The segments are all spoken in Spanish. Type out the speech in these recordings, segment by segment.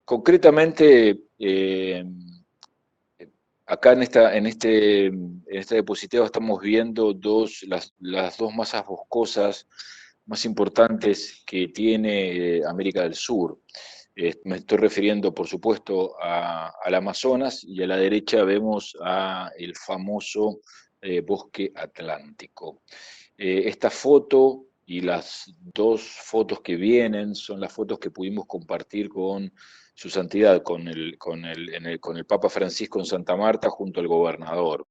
Concretamente, acá en esta diapositiva estamos viendo las dos masas boscosas más importantes que tiene América del Sur. Me estoy refiriendo, por supuesto, al Amazonas, y a la derecha vemos el famoso bosque atlántico. Esta foto y las dos fotos que vienen son las fotos que pudimos compartir con su santidad, con el Papa Francisco en Santa Marta junto al gobernador.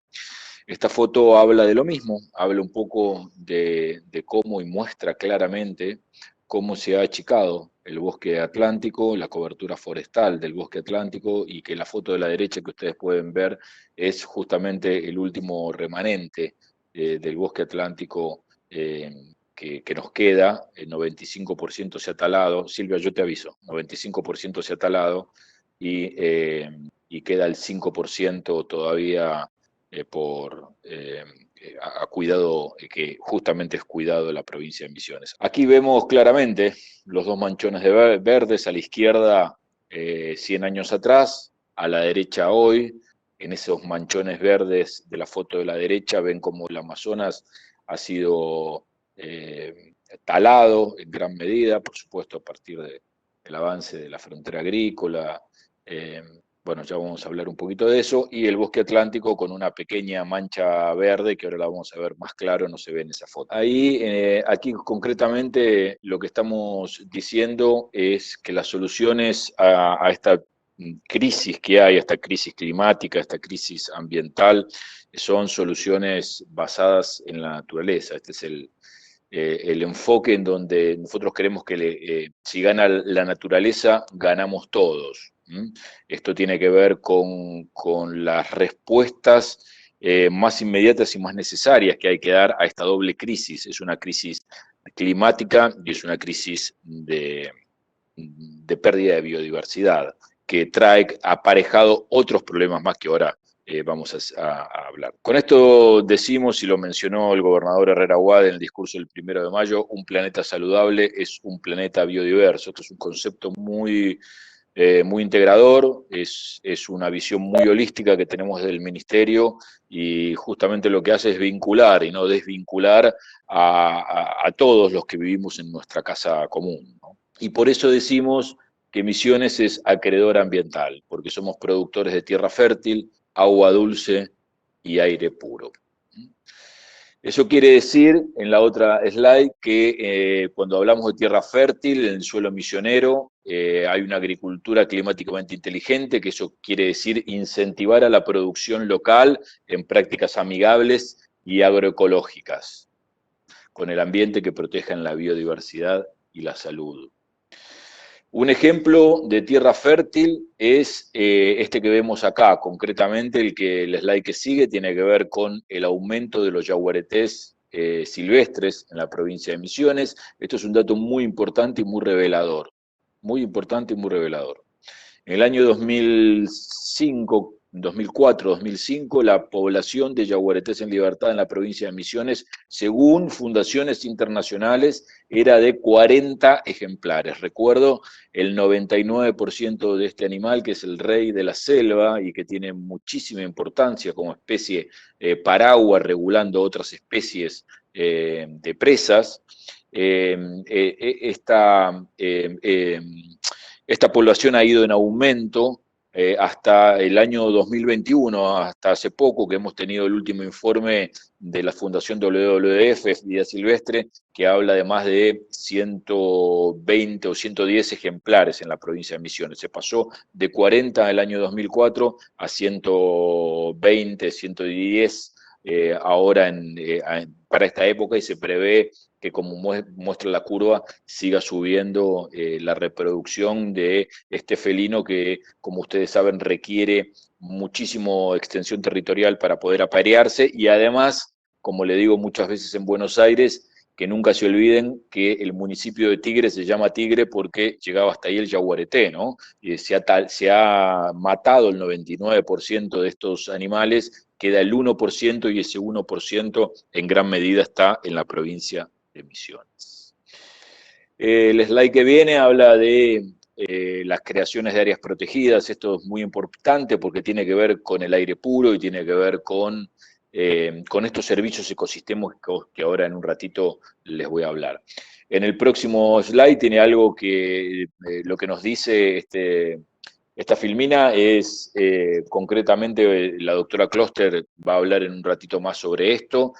Esta foto habla de lo mismo, habla un poco de cómo y muestra claramente cómo se ha achicado el bosque atlántico, la cobertura forestal del bosque atlántico, y que la foto de la derecha que ustedes pueden ver es justamente el último remanente del bosque atlántico que nos queda. El 95% se ha talado. Silvia, yo te aviso, 95% se ha talado y queda el 5% todavía a cuidado, que justamente es cuidado de la provincia de Misiones. Aquí vemos claramente los dos manchones verdes, a la izquierda 100 años atrás, a la derecha hoy. En esos manchones verdes de la foto de la derecha ven como el Amazonas ha sido talado en gran medida, por supuesto a partir del avance de la frontera agrícola. Bueno, ya vamos a hablar un poquito de eso, y el bosque atlántico con una pequeña mancha verde que ahora la vamos a ver más claro, no se ve en esa foto. Ahí, aquí concretamente lo que estamos diciendo es que las soluciones a esta crisis que hay, a esta crisis climática, a esta crisis ambiental, son soluciones basadas en la naturaleza. Este es el enfoque en donde nosotros creemos que si gana la naturaleza, ganamos todos. Esto tiene que ver con las respuestas más inmediatas y más necesarias que hay que dar a esta doble crisis. Es una crisis climática y es una crisis de pérdida de biodiversidad, que trae aparejado otros problemas más que ahora vamos a hablar. Con esto decimos, y lo mencionó el gobernador Herrera Huad en el discurso del 1 de mayo, un planeta saludable es un planeta biodiverso. Esto es un concepto muy integrador, es una visión muy holística que tenemos del ministerio, y justamente lo que hace es vincular y no desvincular a todos los que vivimos en nuestra casa común, ¿no? Y por eso decimos que Misiones es acreedor ambiental, porque somos productores de tierra fértil, agua dulce y aire puro. Eso quiere decir, en la otra slide, que cuando hablamos de tierra fértil, en el suelo misionero, hay una agricultura climáticamente inteligente, que eso quiere decir incentivar a la producción local en prácticas amigables y agroecológicas, con el ambiente que protejan la biodiversidad y la salud. Un ejemplo de tierra fértil es este que vemos acá, concretamente el slide que sigue tiene que ver con el aumento de los yaguaretés silvestres en la provincia de Misiones. Esto es un dato muy importante y muy revelador, muy importante y muy revelador. En el año 2005, 2004, 2005, la población de yaguaretés en libertad en la provincia de Misiones, según fundaciones internacionales, era de 40 ejemplares. Recuerdo, el 99% de este animal, que es el rey de la selva y que tiene muchísima importancia como especie paraguas, regulando otras especies de presas, esta población ha ido en aumento hasta el año 2021, hasta hace poco, que hemos tenido el último informe de la Fundación WWF, Vida Silvestre, que habla de más de 120 o 110 ejemplares en la provincia de Misiones. Se pasó de 40 el año 2004 a 120, 110 ahora para esta época, y se prevé que, como muestra la curva, siga subiendo la reproducción de este felino que, como ustedes saben, requiere muchísimo extensión territorial para poder aparearse, y además, como le digo muchas veces en Buenos Aires, que nunca se olviden que el municipio de Tigre se llama Tigre porque llegaba hasta ahí el yaguareté, ¿no? Y se ha matado el 99% de estos animales, queda el 1%, y ese 1% en gran medida está en la provincia de Misiones. El slide que viene habla de las creaciones de áreas protegidas. Esto es muy importante porque tiene que ver con el aire puro y tiene que ver con estos servicios ecosistémicos que ahora en un ratito les voy a hablar. En el próximo slide tiene algo que lo que nos dice esta filmina es, concretamente, la doctora Kloster va a hablar en un ratito más sobre esto,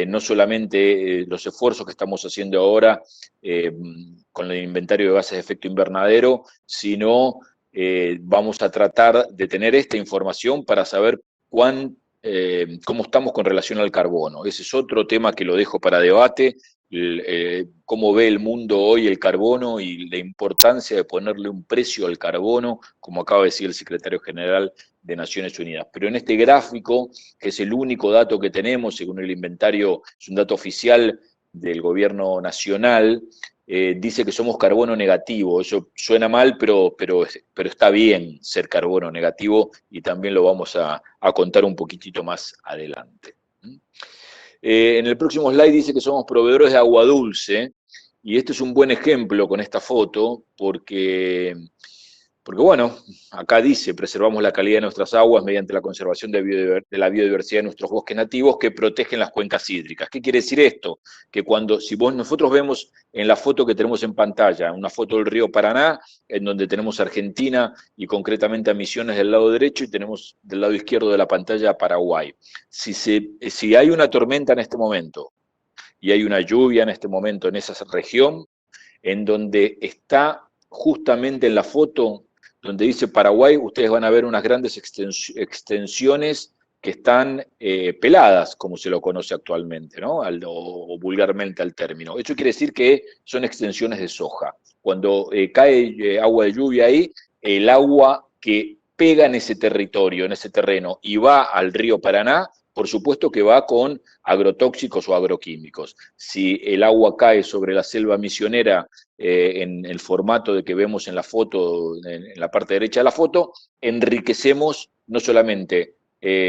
no solamente los esfuerzos que estamos haciendo ahora con el inventario de gases de efecto invernadero, sino vamos a tratar de tener esta información para saber cómo estamos con relación al carbono. Ese es otro tema que lo dejo para debate, cómo ve el mundo hoy el carbono y la importancia de ponerle un precio al carbono, como acaba de decir el secretario general de Naciones Unidas. Pero en este gráfico, que es el único dato que tenemos, según el inventario, es un dato oficial del gobierno nacional, dice que somos carbono negativo. Eso suena mal, pero está bien ser carbono negativo y también lo vamos a contar un poquitito más adelante. En el próximo slide dice que somos proveedores de agua dulce, y este es un buen ejemplo con esta foto, porque bueno, acá dice, preservamos la calidad de nuestras aguas mediante la conservación de la biodiversidad de nuestros bosques nativos que protegen las cuencas hídricas. ¿Qué quiere decir esto? Que nosotros vemos en la foto que tenemos en pantalla, una foto del río Paraná, en donde tenemos Argentina y concretamente a Misiones del lado derecho, y tenemos del lado izquierdo de la pantalla a Paraguay. Si hay una tormenta en este momento y hay una lluvia en este momento en esa región, en donde está justamente en la foto, donde dice Paraguay, ustedes van a ver unas grandes extensiones que están peladas, como se lo conoce actualmente, ¿no? O vulgarmente al término. Eso quiere decir que son extensiones de soja. Cuando cae agua de lluvia ahí, el agua que pega en ese territorio, en ese terreno, y va al río Paraná, por supuesto que va con agrotóxicos o agroquímicos. Si el agua cae sobre la selva misionera en el formato de que vemos en la foto, en la parte derecha de la foto, enriquecemos no solamente,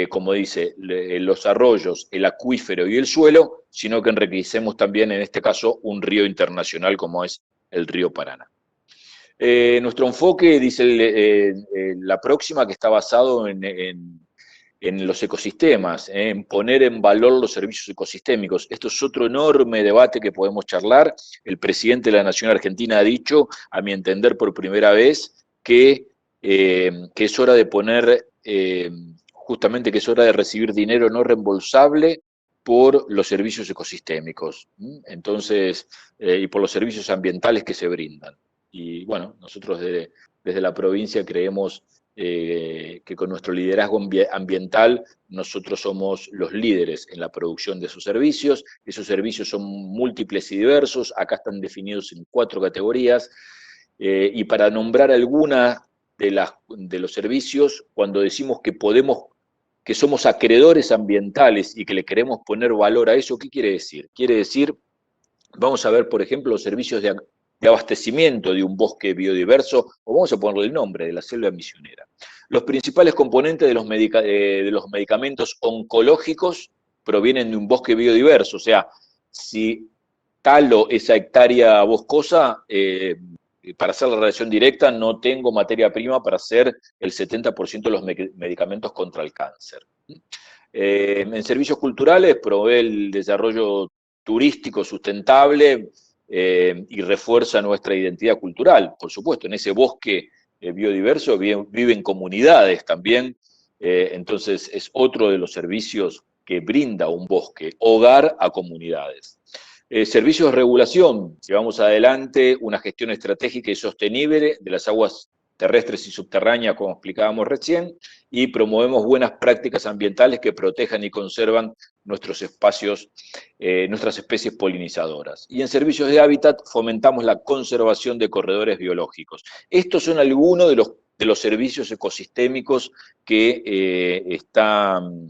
como dice, los arroyos, el acuífero y el suelo, sino que enriquecemos también, en este caso, un río internacional como es el río Paraná. Nuestro enfoque, dice la próxima, que está basado en los ecosistemas, en poner en valor los servicios ecosistémicos. Esto es otro enorme debate que podemos charlar. El presidente de la Nación Argentina ha dicho, a mi entender por primera vez, que es hora de poner, justamente que es hora de recibir dinero no reembolsable por los servicios ecosistémicos, entonces, y por los servicios ambientales que se brindan. Y bueno, nosotros desde la provincia creemos que con nuestro liderazgo ambiental nosotros somos los líderes en la producción de esos servicios. Esos servicios son múltiples y diversos, acá están definidos en 4 categorías, y para nombrar alguna de los servicios, cuando decimos que somos acreedores ambientales y que le queremos poner valor a eso, ¿qué quiere decir? Quiere decir, vamos a ver, por ejemplo, los servicios de abastecimiento de un bosque biodiverso, o vamos a ponerle el nombre, de la selva misionera. Los principales componentes de los medicamentos oncológicos provienen de un bosque biodiverso, o sea, si talo esa hectárea boscosa, para hacer la relación directa, no tengo materia prima para hacer el 70% de los medicamentos contra el cáncer. En servicios culturales provee el desarrollo turístico sustentable y refuerza nuestra identidad cultural. Por supuesto, en ese bosque biodiverso viven comunidades también, entonces es otro de los servicios que brinda un bosque, hogar a comunidades. Servicios de regulación, llevamos adelante una gestión estratégica y sostenible de las aguas terrestres y subterráneas, como explicábamos recién, y promovemos buenas prácticas ambientales que protejan y conservan nuestros espacios, nuestras especies polinizadoras. Y en servicios de hábitat fomentamos la conservación de corredores biológicos. Estos son algunos de los servicios ecosistémicos que están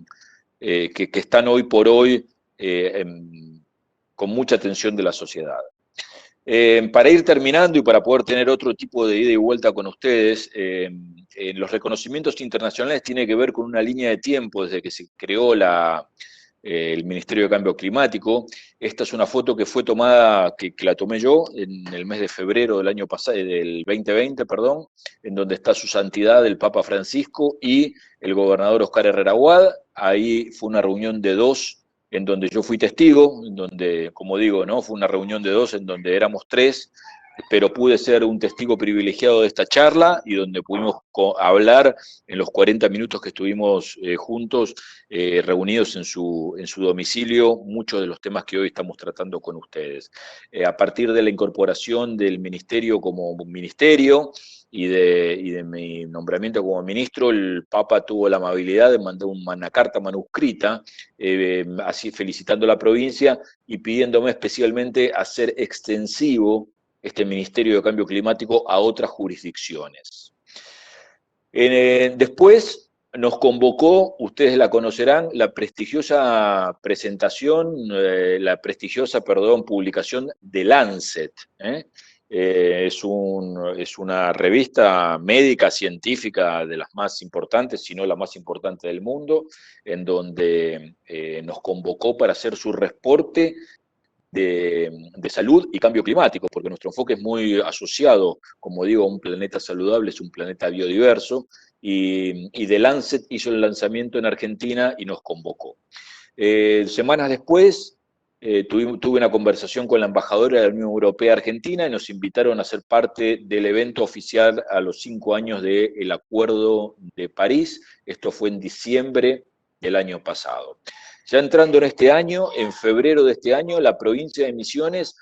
hoy por hoy con mucha atención de la sociedad. Para ir terminando y para poder tener otro tipo de ida y vuelta con ustedes, los reconocimientos internacionales tienen que ver con una línea de tiempo desde que se creó la el Ministerio de Cambio Climático. Esta es una foto que fue tomada, que la tomé yo en el mes de febrero del año pasado, del 2020, perdón, en donde está su santidad el Papa Francisco y el gobernador Oscar Herrera Aguad. Ahí fue una reunión de dos en donde yo fui testigo, en donde, como digo, ¿no? Fue una reunión de dos en donde éramos tres, pero pude ser un testigo privilegiado de esta charla y donde pudimos hablar en los 40 minutos que estuvimos juntos, reunidos en su domicilio, muchos de los temas que hoy estamos tratando con ustedes. A partir de la incorporación del ministerio como ministerio y de mi nombramiento como ministro, el Papa tuvo la amabilidad de mandar una carta manuscrita, así felicitando a la provincia y pidiéndome especialmente hacer extensivo este Ministerio de Cambio Climático a otras jurisdicciones. Después nos convocó, ustedes la conocerán, la prestigiosa presentación, publicación de Lancet. Es una revista médica, científica, de las más importantes, si no la más importante del mundo, en donde nos convocó para hacer su reporte de salud y cambio climático, porque nuestro enfoque es muy asociado, como digo, a un planeta saludable, es un planeta biodiverso, y The Lancet hizo el lanzamiento en Argentina y nos convocó. Semanas después tuve una conversación con la embajadora de la Unión Europea Argentina y nos invitaron a ser parte del evento oficial a los 5 años del Acuerdo de París. Esto fue en diciembre del año pasado. Ya entrando en este año, en febrero de este año, la provincia de Misiones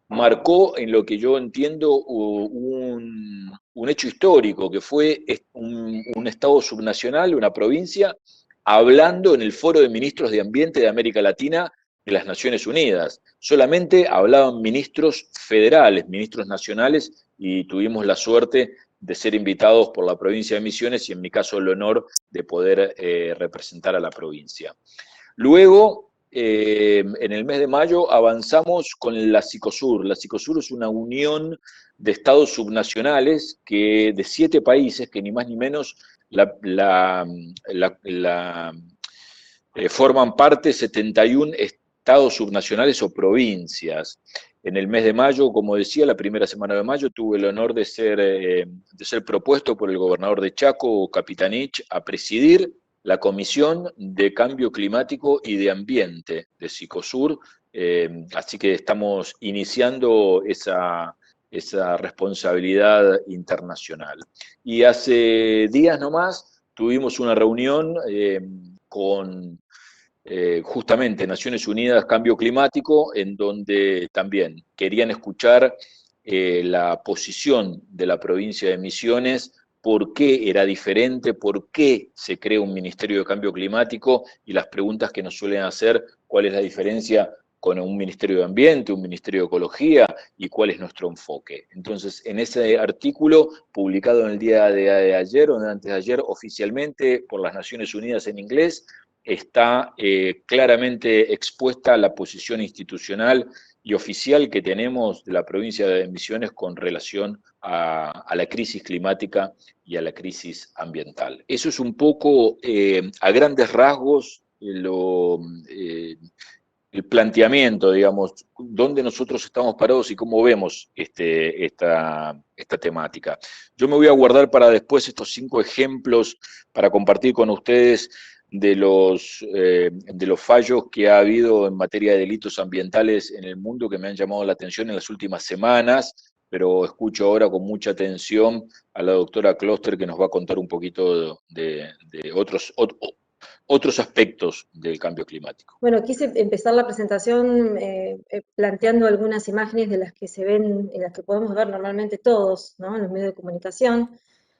marcó, en lo que yo entiendo, un hecho histórico, que fue un estado subnacional, una provincia, hablando en el Foro de Ministros de Ambiente de América Latina de las Naciones Unidas. Solamente hablaban ministros federales, ministros nacionales, y tuvimos la suerte de ser invitados por la provincia de Misiones y en mi caso el honor de poder representar a la provincia. Luego, en el mes de mayo, avanzamos con la Cicosur. La Cicosur es una unión de estados subnacionales de 7 países que ni más ni menos forman parte 71 estados subnacionales o provincias. En el mes de mayo, como decía, la primera semana de mayo, tuve el honor de ser propuesto por el gobernador de Chaco, Capitanich, a presidir la Comisión de Cambio Climático y de Ambiente de Cicosur, así que estamos iniciando esa responsabilidad internacional. Y hace días nomás tuvimos una reunión con justamente Naciones Unidas Cambio Climático, en donde también querían escuchar la posición de la provincia de Misiones, por qué era diferente, por qué se crea un Ministerio de Cambio Climático y las preguntas que nos suelen hacer, cuál es la diferencia con un Ministerio de Ambiente, un Ministerio de Ecología y cuál es nuestro enfoque. Entonces, en ese artículo publicado en el día de ayer o de antes de ayer oficialmente por las Naciones Unidas en inglés, está claramente expuesta la posición institucional y oficial que tenemos de la provincia de Misiones con relación a la crisis climática y a la crisis ambiental. Eso es un poco, a grandes rasgos, el planteamiento, digamos, dónde nosotros estamos parados y cómo vemos esta temática. Yo me voy a guardar para después estos 5 ejemplos para compartir con ustedes de los fallos que ha habido en materia de delitos ambientales en el mundo que me han llamado la atención en las últimas semanas, pero escucho ahora con mucha atención a la doctora Kloster que nos va a contar un poquito de otros aspectos del cambio climático. Bueno, quise empezar la presentación planteando algunas imágenes de las que se ven, en las que podemos ver normalmente todos, ¿no? En los medios de comunicación,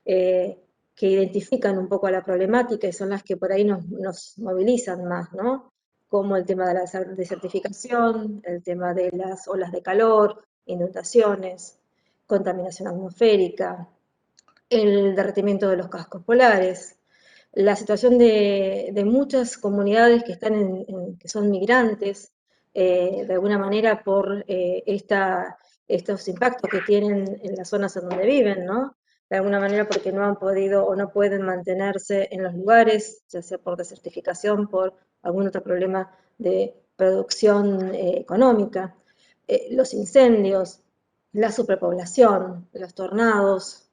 que identifican un poco a la problemática y son las que por ahí nos movilizan más, ¿no? Como el tema de la desertificación, el tema de las olas de calor, inundaciones, contaminación atmosférica, el derretimiento de los cascos polares, la situación de muchas comunidades que que son migrantes, de alguna manera por estos impactos que tienen en las zonas en donde viven, ¿no? De alguna manera porque no han podido o no pueden mantenerse en los lugares, ya sea por desertificación, por algún otro problema de producción económica, los incendios, la superpoblación, los tornados,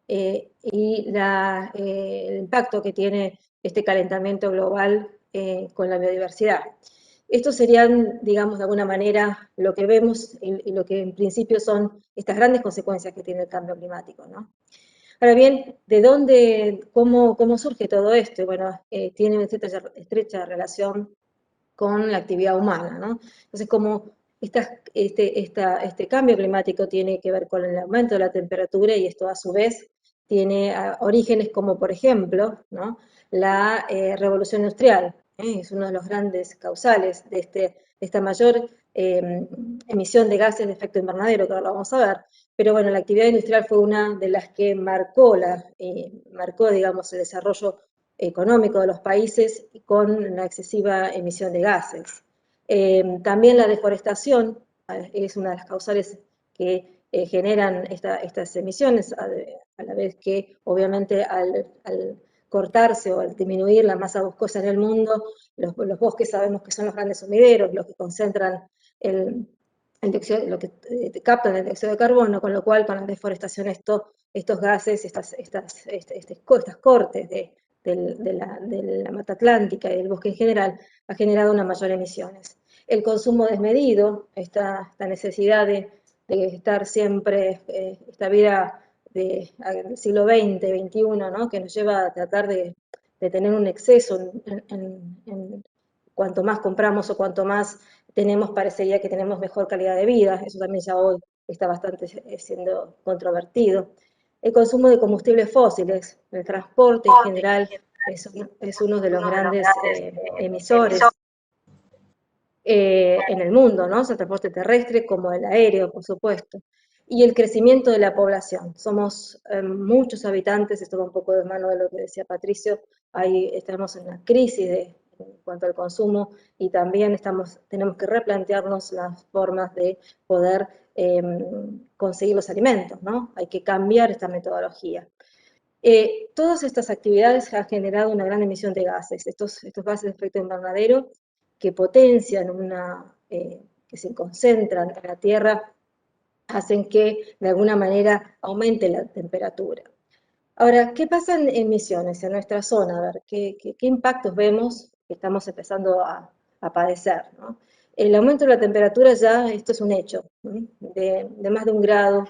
y el impacto que tiene este calentamiento global con la biodiversidad. Estos serían, digamos, de alguna manera lo que vemos y lo que en principio son estas grandes consecuencias que tiene el cambio climático, ¿no? Ahora bien, ¿de dónde, cómo surge todo esto? Bueno, tiene una estrecha relación con la actividad humana, ¿no? Entonces, como este cambio climático tiene que ver con el aumento de la temperatura y esto a su vez tiene orígenes como, por ejemplo, ¿no? La revolución industrial, es uno de los grandes causales de esta mayor emisión de gases de efecto invernadero, que ahora lo vamos a ver, pero bueno, la actividad industrial fue una de las que marcó, digamos, el desarrollo económico de los países con una excesiva emisión de gases. También la deforestación es una de las causales que generan estas emisiones, a la vez que obviamente al cortarse o al disminuir la masa boscosa en el mundo, los bosques sabemos que son los grandes sumideros, los que concentran lo que captan el dióxido de carbono, con lo cual con la deforestación estos gases, estas cortes de la mata atlántica y del bosque en general, ha generado una mayor emisiones. El consumo desmedido, esta necesidad de estar siempre, esta vida del siglo XX, XXI, ¿no? Que nos lleva a tratar de tener un exceso en cuanto más compramos o cuanto más tenemos, parecería que tenemos mejor calidad de vida. Eso también ya hoy está bastante siendo controvertido. El consumo de combustibles fósiles, el transporte en general es uno de los grandes emisores en el mundo, ¿no? El transporte terrestre como el aéreo, por supuesto. Y el crecimiento de la población. Somos muchos habitantes, esto va un poco de mano de lo que decía Patricio, ahí estamos en una crisis en cuanto al consumo y también tenemos que replantearnos las formas de poder conseguir los alimentos, ¿no? Hay que cambiar esta metodología. Todas estas actividades han generado una gran emisión de gases, estos gases de efecto invernadero que potencian que se concentran en la Tierra, hacen que de alguna manera aumente la temperatura. Ahora, ¿qué pasa en Misiones, en nuestra zona? A ver, ¿qué impactos vemos que estamos empezando a padecer, ¿no? El aumento de la temperatura ya, esto es un hecho, ¿no? de más de 1 grado,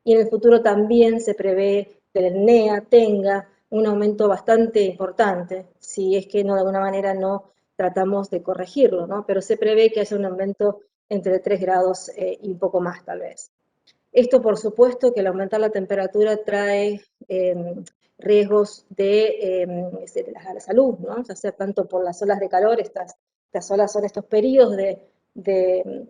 y en el futuro también se prevé que el NEA tenga un aumento bastante importante, si es que de alguna manera no tratamos de corregirlo, ¿no? Pero se prevé que haya un aumento entre 3 grados y un poco más tal vez. Esto, por supuesto, que al aumentar la temperatura trae riesgos de la salud, ¿no? Ya sea tanto por las olas de calor, estas olas son estos periodos de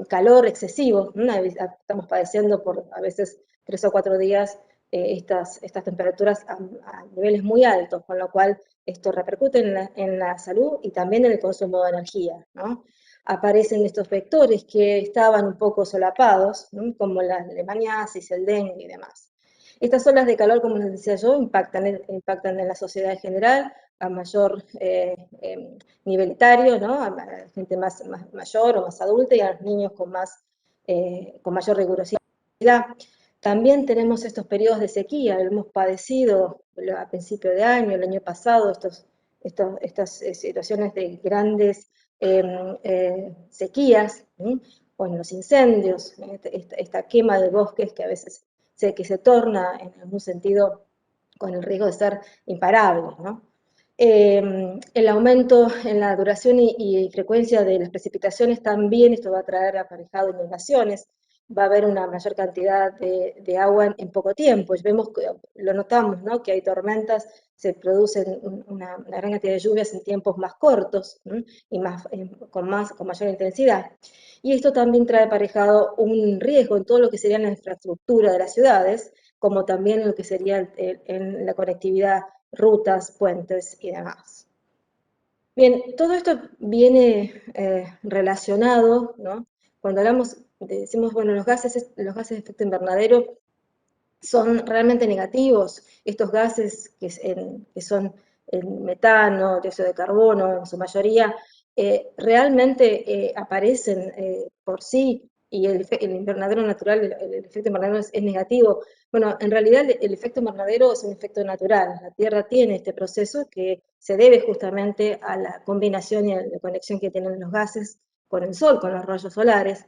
calor excesivo, ¿no? Estamos padeciendo por a veces 3 o 4 días estas temperaturas a niveles muy altos, con lo cual esto repercute en la salud y también en el consumo de energía, ¿no? Aparecen estos vectores que estaban un poco solapados, ¿no? Como la leishmaniasis, el dengue y demás. Estas olas de calor, como les decía yo, impactan en la sociedad en general, a mayor nivel etario, ¿no? A la gente más mayor o más adulta y a los niños con mayor rigurosidad. También tenemos estos periodos de sequía, lo hemos padecido a principio de año, el año pasado, estas situaciones de grandes sequías, o en los incendios, esta quema de bosques que a veces se torna en algún sentido con el riesgo de ser imparable, ¿no? El aumento en la duración y frecuencia de las precipitaciones también, esto va a traer aparejado inundaciones, va a haber una mayor cantidad de agua en poco tiempo. Vemos, lo notamos, ¿no? Que hay tormentas, se producen una gran cantidad de lluvias en tiempos más cortos, ¿no? Y con mayor intensidad. Y esto también trae aparejado un riesgo en todo lo que sería la infraestructura de las ciudades, como también en lo que sería en la conectividad, rutas, puentes y demás. Bien, todo esto viene relacionado, ¿no? Cuando decimos, bueno, los gases de efecto invernadero son realmente negativos, estos gases que son el metano, dióxido de carbono en su mayoría, realmente aparecen por sí, y el invernadero natural, el efecto invernadero es negativo. Bueno, en realidad el efecto invernadero es un efecto natural. La Tierra tiene este proceso que se debe justamente a la combinación y a la conexión que tienen los gases con el Sol, con los rayos solares,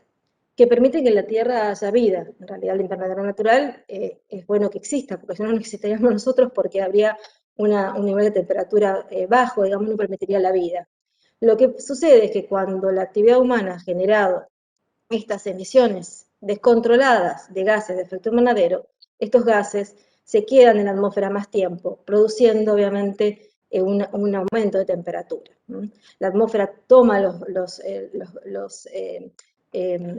que permiten que en la Tierra haya vida. En realidad el invernadero natural es bueno que exista, porque si no, no existiríamos nosotros, porque habría un nivel de temperatura bajo, digamos, no permitiría la vida. Lo que sucede es que cuando la actividad humana ha generado estas emisiones descontroladas de gases de efecto invernadero, estos gases se quedan en la atmósfera más tiempo, produciendo obviamente un aumento de temperatura. La atmósfera toma los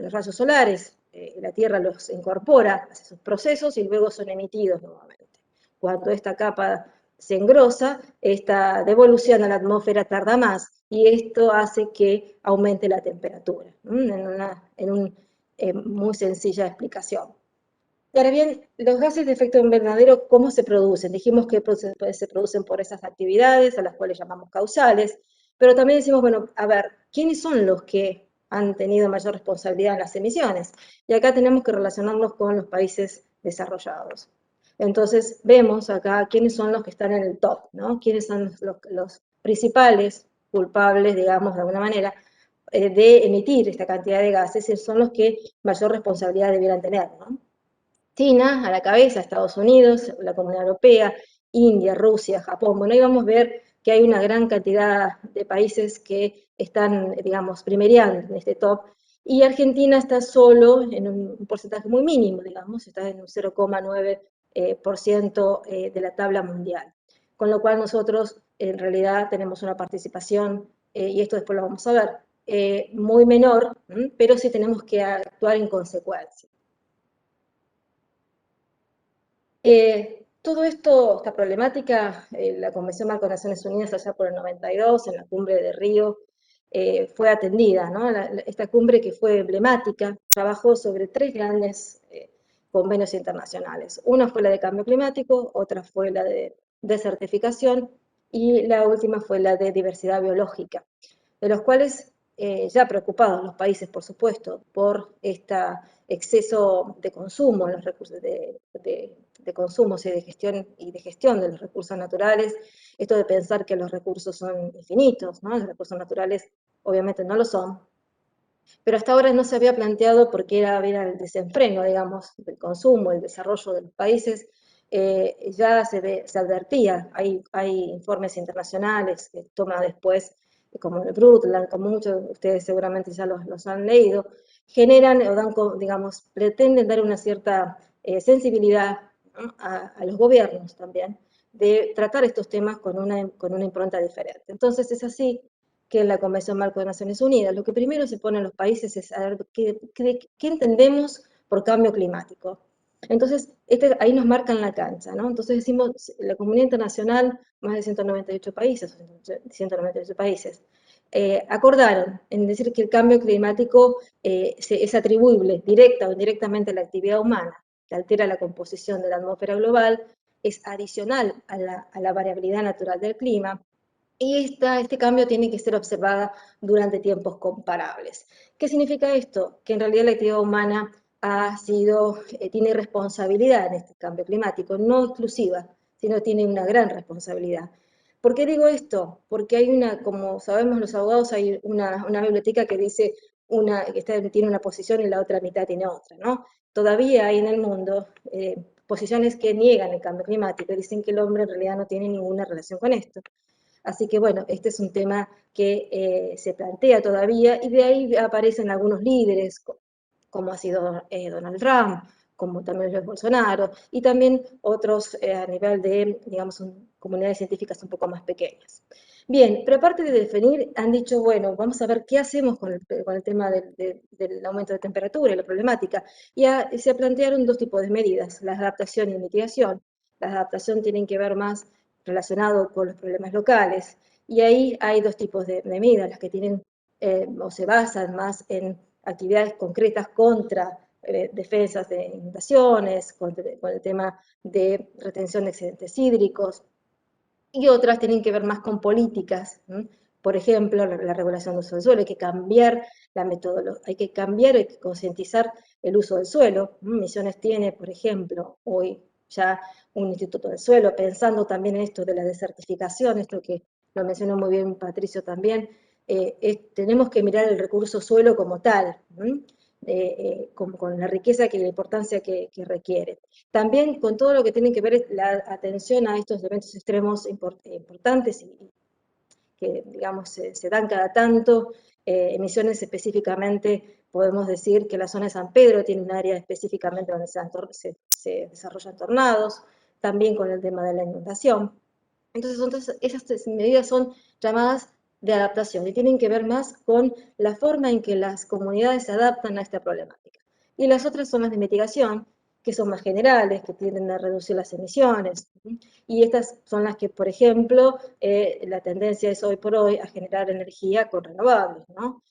rayos solares, la Tierra los incorpora, hace sus procesos y luego son emitidos nuevamente. Cuando esta capa se engrosa, esta devolución a la atmósfera tarda más y esto hace que aumente la temperatura, en una muy sencilla explicación. Ahora bien, los gases de efecto invernadero, ¿cómo se producen? Dijimos que se producen por esas actividades, a las cuales llamamos causales, pero también decimos, bueno, a ver, ¿quiénes son los que han tenido mayor responsabilidad en las emisiones? Y acá tenemos que relacionarlos con los países desarrollados. Entonces, vemos acá quiénes son los que están en el top, ¿no? Quiénes son los principales culpables, digamos, de alguna manera, de emitir esta cantidad de gases, y son los que mayor responsabilidad debieran tener, ¿no? China a la cabeza, Estados Unidos, la Comunidad Europea, India, Rusia, Japón. Bueno, ahí vamos a ver que hay una gran cantidad de países que están, digamos, primereando en este top, y Argentina está solo en un porcentaje muy mínimo, digamos, está en un 0,9% de la tabla mundial. Con lo cual nosotros en realidad tenemos una participación, y esto después lo vamos a ver, muy menor, pero sí tenemos que actuar en consecuencia. Todo esto, esta problemática, la Convención Marco de Naciones Unidas allá por el 92, en la cumbre de Río, fue atendida, ¿no? Esta cumbre, que fue emblemática, trabajó sobre 3 grandes convenios internacionales. Una fue la de cambio climático, otra fue la de desertificación y la última fue la de diversidad biológica, de los cuales ya preocupados los países, por supuesto, por este exceso de consumo, los recursos de consumo y de gestión de los recursos naturales, esto de pensar que los recursos son infinitos, ¿no? Los recursos naturales obviamente no lo son, pero hasta ahora no se había planteado porque era el desenfreno, digamos, del consumo, el desarrollo de los países. Ya se advertía, hay informes internacionales que toma después, como el Brundtland, como muchos de ustedes seguramente ya los han leído, generan o dan, digamos, pretenden dar una cierta sensibilidad, ¿no?, a los gobiernos también, de tratar estos temas con una impronta diferente. Entonces es así que en la Convención Marco de Naciones Unidas. Lo que primero se pone en los países es a ver qué entendemos por cambio climático. Entonces, ahí nos marcan la cancha, ¿no? Entonces decimos, la comunidad internacional, más de 198 países, acordaron en decir que el cambio climático es atribuible directa o indirectamente a la actividad humana, que altera la composición de la atmósfera global, es adicional a la variabilidad natural del clima, y este cambio tiene que ser observado durante tiempos comparables. ¿Qué significa esto? Que en realidad la actividad humana tiene responsabilidad en este cambio climático, no exclusiva, sino tiene una gran responsabilidad. ¿Por qué digo esto? Porque como sabemos los abogados, hay una biblioteca que dice que tiene una posición y la otra mitad tiene otra, ¿no? Todavía hay en el mundo posiciones que niegan el cambio climático y dicen que el hombre en realidad no tiene ninguna relación con esto. Así que bueno, este es un tema que se plantea todavía, y de ahí aparecen algunos líderes, como ha sido Donald Trump, como también Luis Bolsonaro, y también otros a nivel de, digamos, comunidades científicas un poco más pequeñas. Bien, pero aparte de definir, han dicho, bueno, vamos a ver qué hacemos con el tema del aumento de temperatura y la problemática. Y se plantearon 2 tipos de medidas, la adaptación y mitigación. La adaptación tienen que ver más relacionado con los problemas locales, y ahí hay 2 tipos de medidas, las que tienen o se basan más en actividades concretas contra defensas de inundaciones, con el tema de retención de excedentes hídricos, y otras tienen que ver más con políticas. Por ejemplo, la regulación del uso del suelo, hay que cambiar la metodología, hay que cambiar, hay que concientizar el uso del suelo. Misiones tiene, por ejemplo, hoy ya un instituto del suelo, pensando también en esto de la desertificación, esto que lo mencionó muy bien Patricio también, tenemos que mirar el recurso suelo como tal, con la riqueza y la importancia que requiere. También con todo lo que tiene que ver la atención a estos eventos extremos importantes y que, digamos, se dan cada tanto. Emisiones específicamente, podemos decir que la zona de San Pedro tiene un área específicamente donde se desarrollan tornados, también con el tema de la inundación. Entonces esas medidas son llamadas de adaptación y tienen que ver más con la forma en que las comunidades se adaptan a esta problemática. Y las otras son las de mitigación, que son más generales, que tienden a reducir las emisiones. Y estas son las que, por ejemplo, la tendencia es hoy por hoy a generar energía con renovables, ¿no?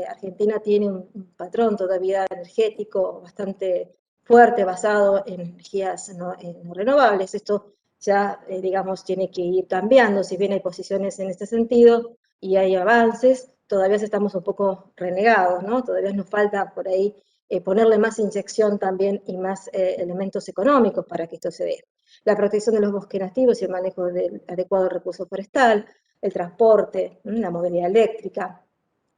Argentina tiene un patrón todavía energético bastante fuerte basado en energías no renovables. Esto ya, digamos, tiene que ir cambiando, si bien hay posiciones en este sentido y hay avances, todavía estamos un poco renegados, ¿no? Todavía nos falta por ahí ponerle más inyección también y más elementos económicos para que esto se dé. La protección de los bosques nativos y el manejo adecuado del recurso forestal, el transporte, la movilidad eléctrica,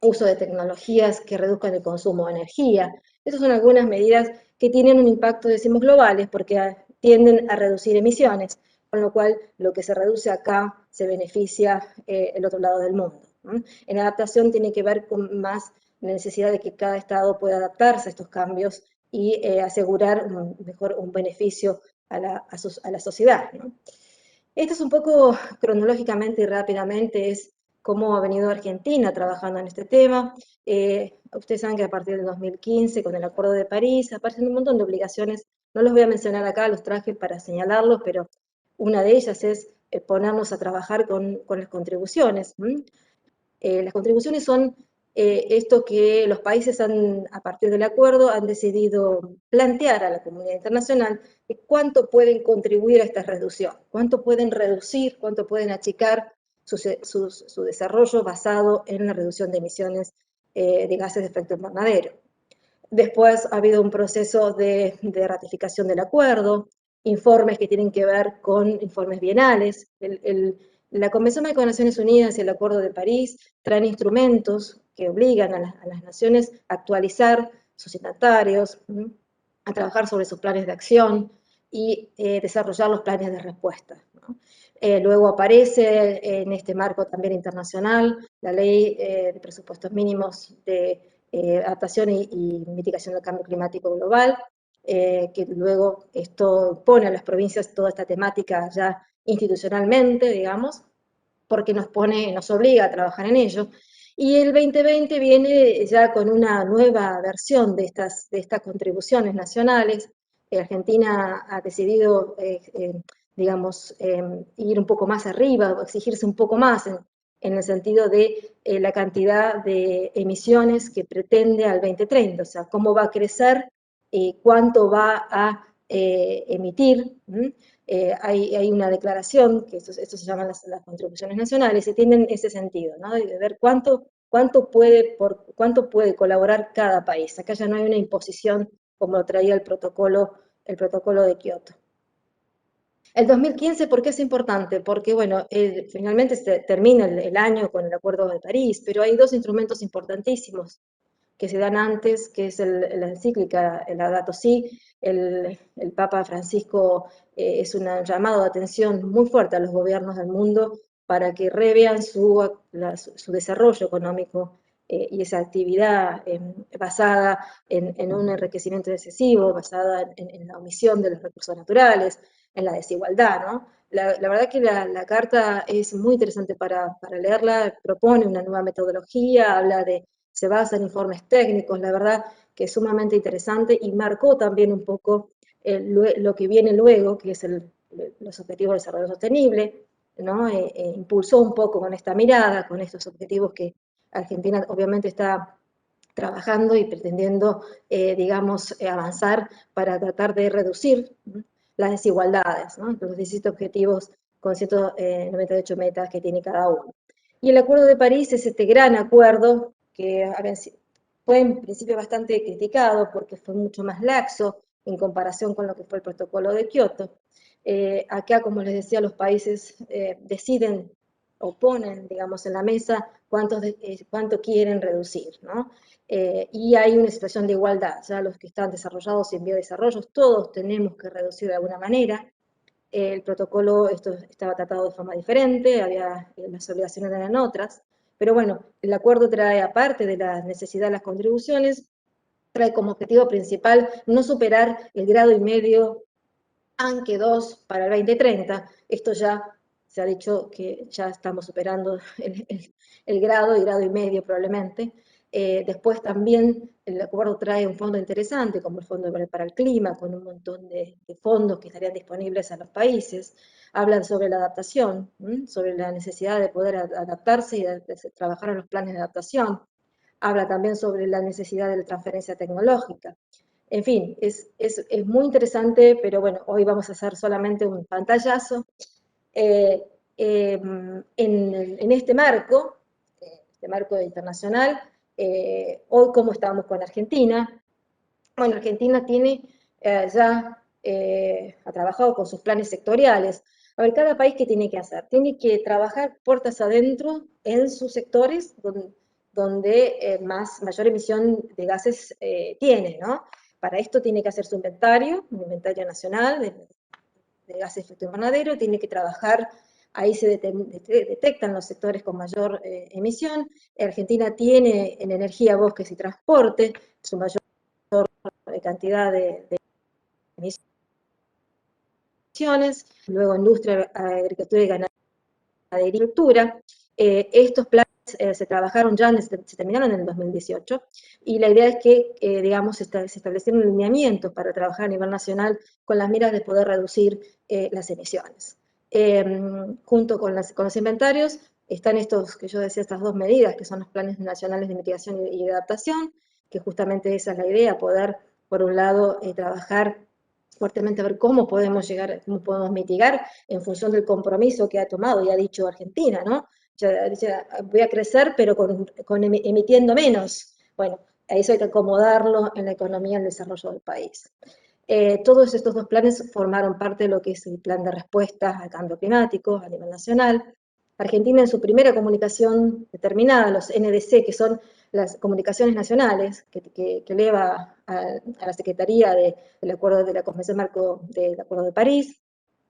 uso de tecnologías que reduzcan el consumo de energía. Esas son algunas medidas que tienen un impacto, decimos, globales, porque tienden a reducir emisiones, con lo cual lo que se reduce acá se beneficia el otro lado del mundo. En adaptación tiene que ver con más la necesidad de que cada Estado pueda adaptarse a estos cambios y asegurar un beneficio a la sociedad. ¿No? Esto es un poco cronológicamente y rápidamente es cómo ha venido Argentina trabajando en este tema. Ustedes saben que a partir del 2015, con el Acuerdo de París, aparecen un montón de obligaciones. No los voy a mencionar acá, los traje para señalarlos, pero una de ellas es ponernos a trabajar con las contribuciones. Las contribuciones son esto que los países a partir del acuerdo, han decidido plantear a la comunidad internacional de cuánto pueden contribuir a esta reducción, cuánto pueden reducir, cuánto pueden achicar su desarrollo basado en la reducción de emisiones de gases de efecto invernadero. Después ha habido un proceso de ratificación del acuerdo, informes que tienen que ver con informes bienales. La Convención de Naciones Unidas y el Acuerdo de París traen instrumentos que obligan a las naciones a actualizar sus signatarios, a trabajar sobre sus planes de acción y desarrollar los planes de respuesta. ¿No? Luego aparece en este marco también internacional la Ley de Presupuestos Mínimos de adaptación y mitigación del cambio climático global, que luego esto pone a las provincias toda esta temática ya institucionalmente, digamos, porque nos obliga a trabajar en ello. Y el 2020 viene ya con una nueva versión de estas contribuciones nacionales. Argentina ha decidido, digamos, ir un poco más arriba, exigirse un poco más en el sentido de la cantidad de emisiones que pretende al 2030, o sea, cómo va a crecer y cuánto va a emitir. Hay una declaración, que esto se llaman las contribuciones nacionales, y tienen ese sentido, ¿no? De ver cuánto puede colaborar cada país. Acá ya no hay una imposición como lo traía el protocolo de Kioto. El 2015, ¿por qué es importante? Porque, bueno, finalmente se termina el año con el Acuerdo de París, pero hay dos instrumentos importantísimos que se dan antes, que es la encíclica Laudato Si. El Papa Francisco es un llamado de atención muy fuerte a los gobiernos del mundo para que revean su desarrollo económico y esa actividad basada en un enriquecimiento excesivo, basada en la omisión de los recursos naturales, en la desigualdad, ¿no? La verdad que la carta es muy interesante para leerla, propone una nueva metodología, se basa en informes técnicos, la verdad que es sumamente interesante y marcó también un poco lo que viene luego, que es los objetivos de desarrollo sostenible, ¿no? Impulsó un poco con esta mirada, con estos objetivos que Argentina obviamente está trabajando y pretendiendo, digamos, avanzar para tratar de reducir las desigualdades, ¿no? Los 17 objetivos con 198 metas que tiene cada uno. Y el Acuerdo de París es este gran acuerdo que fue en principio bastante criticado porque fue mucho más laxo en comparación con lo que fue el protocolo de Kioto. Acá, como les decía, los países deciden o ponen, digamos, en la mesa cuánto quieren reducir, ¿no? Y hay una situación de igualdad, ya los que están desarrollados y en vía de desarrollo, todos tenemos que reducir de alguna manera. El protocolo estaba tratado de forma diferente, las obligaciones eran otras, pero bueno, el acuerdo trae, aparte de la necesidad de las contribuciones, trae como objetivo principal no superar el 1,5 aunque 2 para el 2030. Esto ya se ha dicho que ya estamos superando el grado y grado y medio probablemente. Después también el acuerdo trae un fondo interesante, como el Fondo para el Clima, con un montón de fondos que estarían disponibles a los países. Hablan sobre la adaptación, sobre la necesidad de poder adaptarse y de trabajar en los planes de adaptación. Habla también sobre la necesidad de la transferencia tecnológica. En fin, es muy interesante, pero bueno, hoy vamos a hacer solamente un pantallazo. En este marco internacional, hoy cómo estamos con Argentina. Bueno, Argentina tiene ha trabajado con sus planes sectoriales. A ver, cada país, ¿qué tiene que hacer? Tiene que trabajar puertas adentro en sus sectores donde mayor emisión de gases tiene, ¿no? Para esto tiene que hacer su inventario, un inventario nacional de gases de efecto invernadero, tiene que trabajar, ahí se detectan los sectores con mayor emisión. Argentina tiene en energía, bosques y transporte su mayor cantidad de emisiones, luego industria, agricultura y ganadería. Estos planes se trabajaron ya, se terminaron en el 2018, y la idea es que, digamos, se establecieron lineamientos para trabajar a nivel nacional con las miras de poder reducir las emisiones. Junto con los inventarios están estos, que yo decía, estas dos medidas, que son los planes nacionales de mitigación y de adaptación, que justamente esa es la idea, poder, por un lado, trabajar fuertemente a ver cómo podemos llegar, cómo podemos mitigar en función del compromiso que ha tomado y ha dicho Argentina, ¿no? Ya, voy a crecer, pero emitiendo menos. Bueno, a eso hay que acomodarlo en la economía y el desarrollo del país. Todos estos dos planes formaron parte de lo que es el plan de respuesta al cambio climático a nivel nacional. Argentina, en su primera comunicación determinada, los NDC, que son las comunicaciones nacionales que eleva a la Secretaría del Acuerdo de la Convención Marco del Acuerdo de París,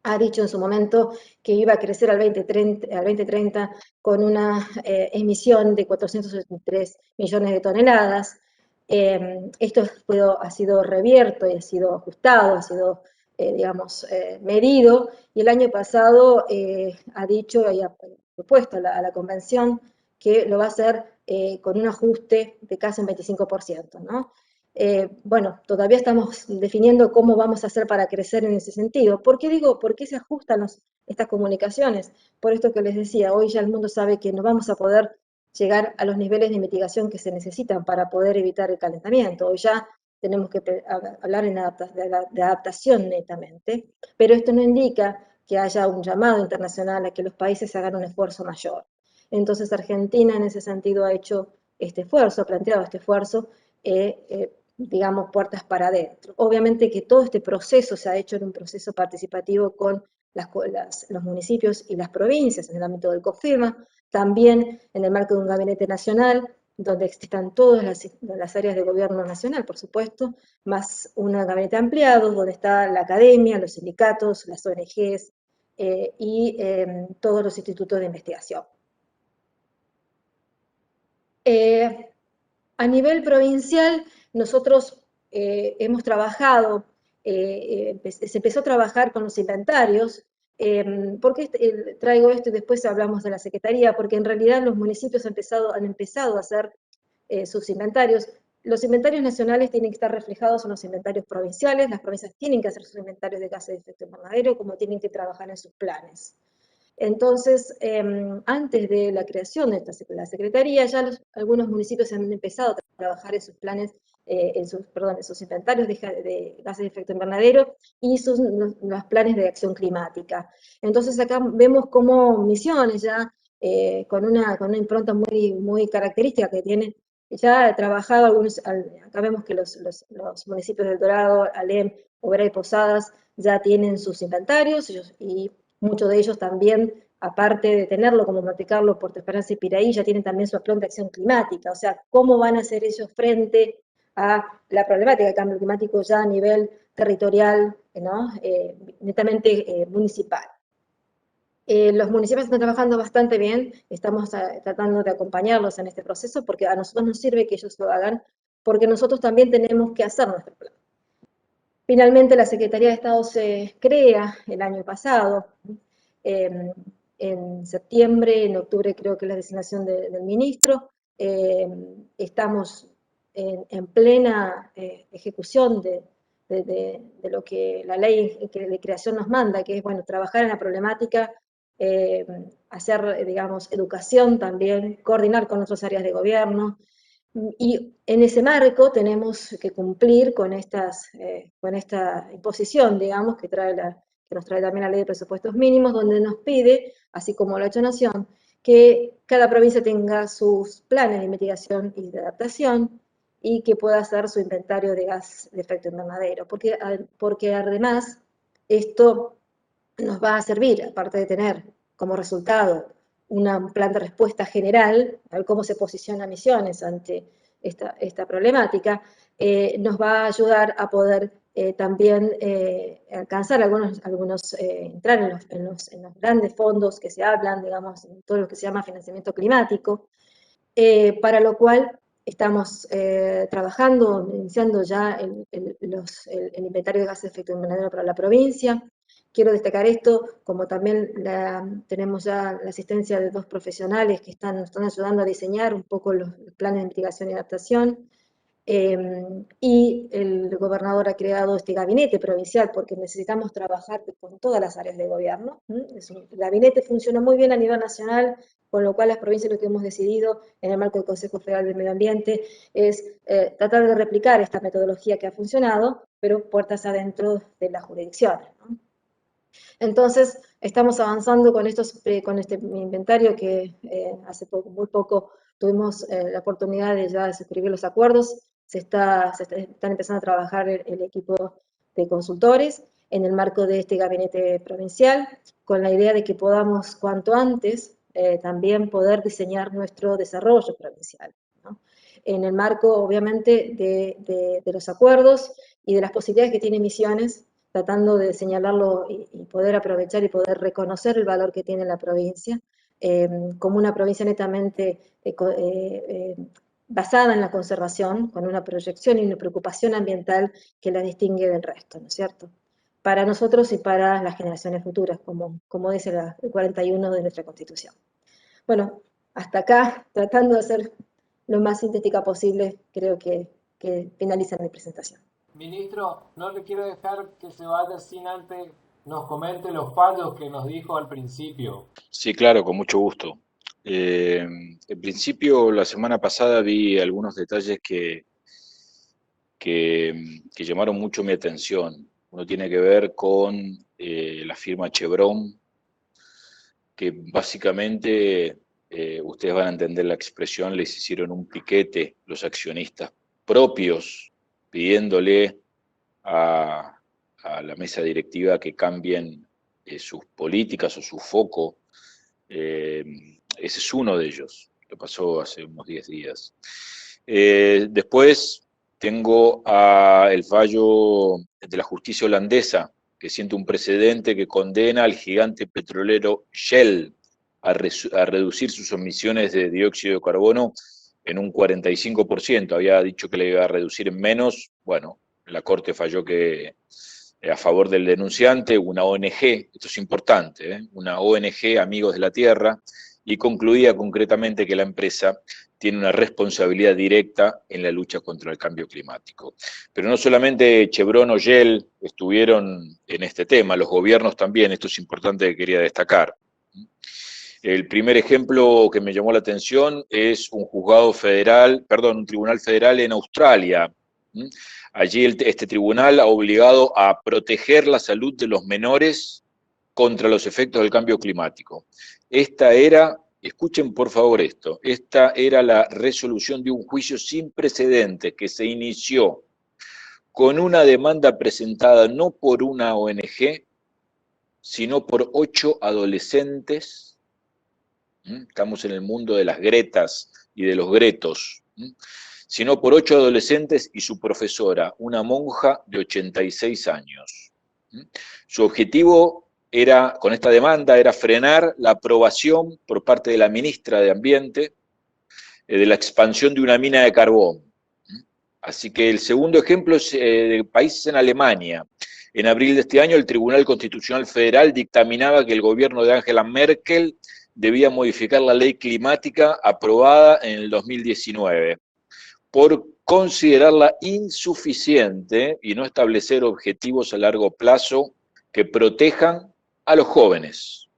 ha dicho en su momento que iba a crecer al 2030 con una emisión de 483 millones de toneladas. Esto ha sido revierto y ha sido ajustado, ha sido, digamos, medido, y el año pasado ha dicho y ha propuesto a la convención que lo va a hacer con un ajuste de casi un 25%, ¿no? Bueno, todavía estamos definiendo cómo vamos a hacer para crecer en ese sentido. ¿Por qué digo, por qué se ajustan estas comunicaciones? Por esto que les decía, hoy ya el mundo sabe que no vamos a poder llegar a los niveles de mitigación que se necesitan para poder evitar el calentamiento. Hoy ya tenemos que hablar de adaptación netamente, pero esto no indica que haya un llamado internacional a que los países hagan un esfuerzo mayor. Entonces Argentina en ese sentido ha hecho este esfuerzo, ha planteado este esfuerzo, digamos, puertas para adentro. Obviamente que todo este proceso se ha hecho en un proceso participativo con los municipios y las provincias en el ámbito del COFEMA, también en el marco de un gabinete nacional, donde existan todas las áreas de gobierno nacional, por supuesto, más un gabinete ampliado, donde está la academia, los sindicatos, las ONGs y todos los institutos de investigación. A nivel provincial, nosotros hemos trabajado, se empezó a trabajar con los inventarios. ¿Por qué traigo esto y después hablamos de la Secretaría? Porque en realidad los municipios han empezado a hacer sus inventarios. Los inventarios nacionales tienen que estar reflejados en los inventarios provinciales, las provincias tienen que hacer sus inventarios de gases de efecto invernadero, como tienen que trabajar en sus planes. Entonces, antes de la creación de la Secretaría, ya algunos municipios han empezado a trabajar en sus planes en sus inventarios de gases de efecto invernadero y los planes de acción climática. Entonces acá vemos como Misiones ya con una impronta muy característica que tiene, ya ha trabajado acá vemos que los municipios del Dorado, Alem, Oberá y Posadas ya tienen sus inventarios y muchos de ellos también, aparte de tenerlo como Monte Carlo, Puerto Esperanza y Piraí, ya tienen también su plan de acción climática, o sea, cómo van a hacer ellos frente a la problemática del cambio climático ya a nivel territorial, ¿no? Netamente municipal. Los municipios están trabajando bastante bien, estamos tratando de acompañarlos en este proceso porque a nosotros nos sirve que ellos lo hagan, porque nosotros también tenemos que hacer nuestro plan. Finalmente, la Secretaría de Estado se crea el año pasado, en septiembre, en octubre creo que es la designación del ministro, estamos en plena ejecución de lo que la ley de creación nos manda, que es, bueno, trabajar en la problemática, hacer, digamos, educación también, coordinar con otras áreas de gobierno, y en ese marco tenemos que cumplir con esta imposición, digamos, que nos trae también la ley de presupuestos mínimos, donde nos pide, así como lo ha hecho Nación, que cada provincia tenga sus planes de mitigación y de adaptación y que pueda hacer su inventario de gas de efecto invernadero, porque además esto nos va a servir, aparte de tener como resultado un plan de respuesta general, a ver cómo se posiciona Misiones ante esta problemática, nos va a ayudar a poder también alcanzar entrar en los grandes fondos que se hablan, digamos, en todo lo que se llama financiamiento climático, para lo cual estamos trabajando, iniciando ya el inventario de gases de efecto invernadero para la provincia. Quiero destacar esto, como también tenemos ya la asistencia de 2 profesionales que nos están ayudando a diseñar un poco los planes de mitigación y adaptación, y el gobernador ha creado este gabinete provincial porque necesitamos trabajar con todas las áreas de gobierno. El gabinete funciona muy bien a nivel nacional, con lo cual las provincias lo que hemos decidido en el marco del Consejo Federal del Medio Ambiente es tratar de replicar esta metodología que ha funcionado, pero puertas adentro de las jurisdicciones, ¿no? Entonces, estamos avanzando con con este inventario que hace muy poco tuvimos la oportunidad de ya suscribir los acuerdos, están empezando a trabajar el equipo de consultores en el marco de este gabinete provincial, con la idea de que podamos cuanto antes también poder diseñar nuestro desarrollo provincial, ¿no? En el marco, obviamente, de los acuerdos y de las posibilidades que tiene Misiones, tratando de señalarlo y poder aprovechar y poder reconocer el valor que tiene la provincia, como una provincia netamente basada en la conservación, con una proyección y una preocupación ambiental que la distingue del resto, ¿no es cierto? Para nosotros y para las generaciones futuras, como dice el 41 de nuestra Constitución. Bueno, hasta acá, tratando de ser lo más sintética posible, creo que finaliza mi presentación. Ministro, no le quiero dejar que se vaya sin antes nos comente los fallos que nos dijo al principio. Sí, claro, con mucho gusto. En principio, la semana pasada vi algunos detalles que llamaron mucho mi atención. Uno tiene que ver con la firma Chevron, que básicamente, ustedes van a entender la expresión, les hicieron un piquete los accionistas propios, pidiéndole a la mesa directiva que cambien sus políticas o su foco. Ese es uno de ellos, lo pasó hace unos 10 días. Después tengo el fallo de la justicia holandesa, que siente un precedente que condena al gigante petrolero Shell a reducir sus emisiones de dióxido de carbono en un 45%. Había dicho que le iba a reducir en menos. Bueno, la Corte falló que a favor del denunciante, una ONG, esto es importante, una ONG, Amigos de la Tierra, y concluía concretamente que la empresa tiene una responsabilidad directa en la lucha contra el cambio climático. Pero no solamente Chevron o Shell estuvieron en este tema, los gobiernos también, esto es importante que quería destacar. El primer ejemplo que me llamó la atención es un tribunal federal en Australia, Allí este tribunal ha obligado a proteger la salud de los menores contra los efectos del cambio climático. Esta era, escuchen por favor esto, esta era la resolución de un juicio sin precedentes que se inició con una demanda presentada no por una ONG, sino por 8 adolescentes. Estamos en el mundo de las Gretas y de los Gretos. Sino por 8 adolescentes y su profesora, una monja de 86 años. Su objetivo con esta demanda era frenar la aprobación por parte de la ministra de Ambiente de la expansión de una mina de carbón. Así que el segundo ejemplo es de países en Alemania. En abril de este año, el Tribunal Constitucional Federal dictaminaba que el gobierno de Angela Merkel debía modificar la ley climática aprobada en el 2019 por considerarla insuficiente y no establecer objetivos a largo plazo que protejan a los jóvenes.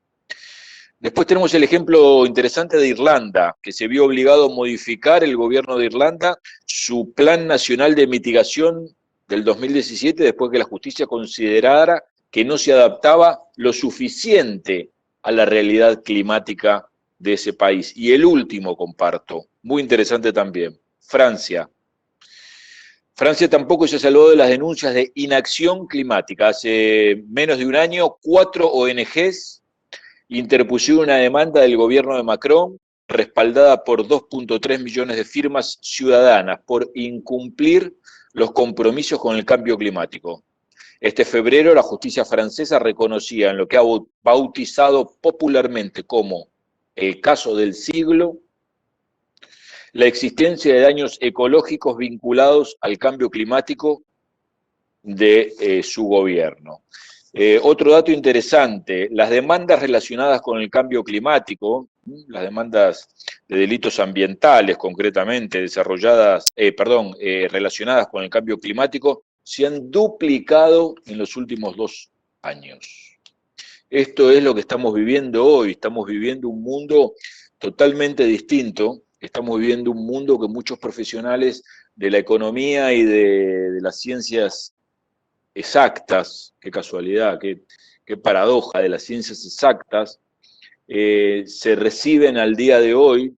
Después tenemos el ejemplo interesante de Irlanda, que se vio obligado a modificar el gobierno de Irlanda su Plan Nacional de Mitigación del 2017 después que la justicia considerara que no se adaptaba lo suficiente a la realidad climática de ese país. Y el último comparto, muy interesante también, Francia. Francia tampoco se salvó de las denuncias de inacción climática. Hace menos de un año, 4 ONGs interpusieron una demanda del gobierno de Macron, respaldada por 2.3 millones de firmas ciudadanas, por incumplir los compromisos con el cambio climático. Este febrero, la justicia francesa reconocía en lo que ha bautizado popularmente como el caso del siglo, la existencia de daños ecológicos vinculados al cambio climático de su gobierno. Otro dato interesante, las demandas relacionadas con el cambio climático, las demandas de delitos ambientales concretamente relacionadas con el cambio climático, se han duplicado en los últimos 2 años. Esto es lo que estamos viviendo hoy, estamos viviendo un mundo totalmente distinto, estamos viviendo un mundo que muchos profesionales de la economía y de las ciencias exactas, qué casualidad, qué paradoja de las ciencias exactas, se reciben al día de hoy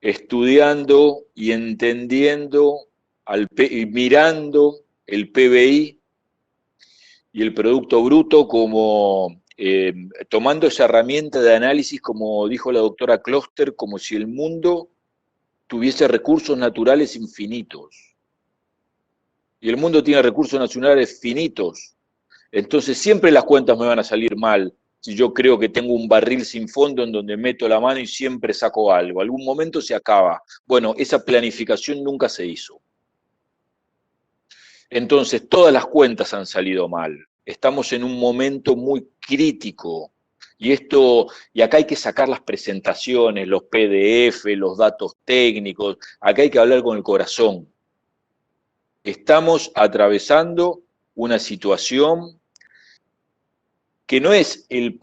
estudiando y entendiendo y mirando el PBI y el Producto Bruto como tomando esa herramienta de análisis, como dijo la doctora Kloster, como si el mundo tuviese recursos naturales infinitos. Y el mundo tiene recursos naturales finitos. Entonces siempre las cuentas me van a salir mal si yo creo que tengo un barril sin fondo en donde meto la mano y siempre saco algo. Algún momento se acaba. Bueno, esa planificación nunca se hizo. Entonces todas las cuentas han salido mal. Estamos en un momento muy crítico. Y acá hay que sacar las presentaciones, los PDF, los datos técnicos. Acá hay que hablar con el corazón. Estamos atravesando una situación que no es el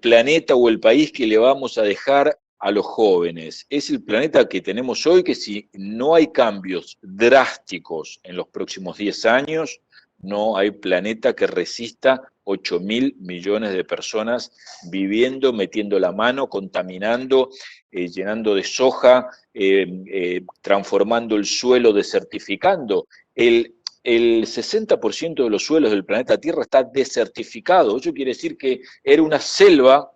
planeta o el país que le vamos a dejar a los jóvenes, es el planeta que tenemos hoy, que si no hay cambios drásticos en los próximos 10 años, no hay planeta que resista 8.000 millones de personas viviendo, metiendo la mano, contaminando, llenando de soja, transformando el suelo, desertificando. El 60% de los suelos del planeta Tierra está desertificado. Eso quiere decir que era una selva,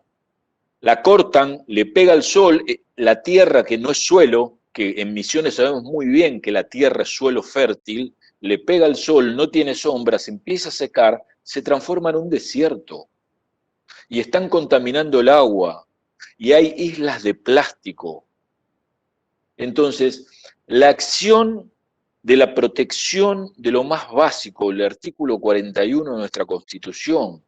la cortan, le pega el sol, la tierra que no es suelo, que en Misiones sabemos muy bien que la tierra es suelo fértil, le pega el sol, no tiene sombra, se empieza a secar, se transforma en un desierto. Y están contaminando el agua, y hay islas de plástico. Entonces, la acción de la protección de lo más básico, el artículo 41 de nuestra Constitución,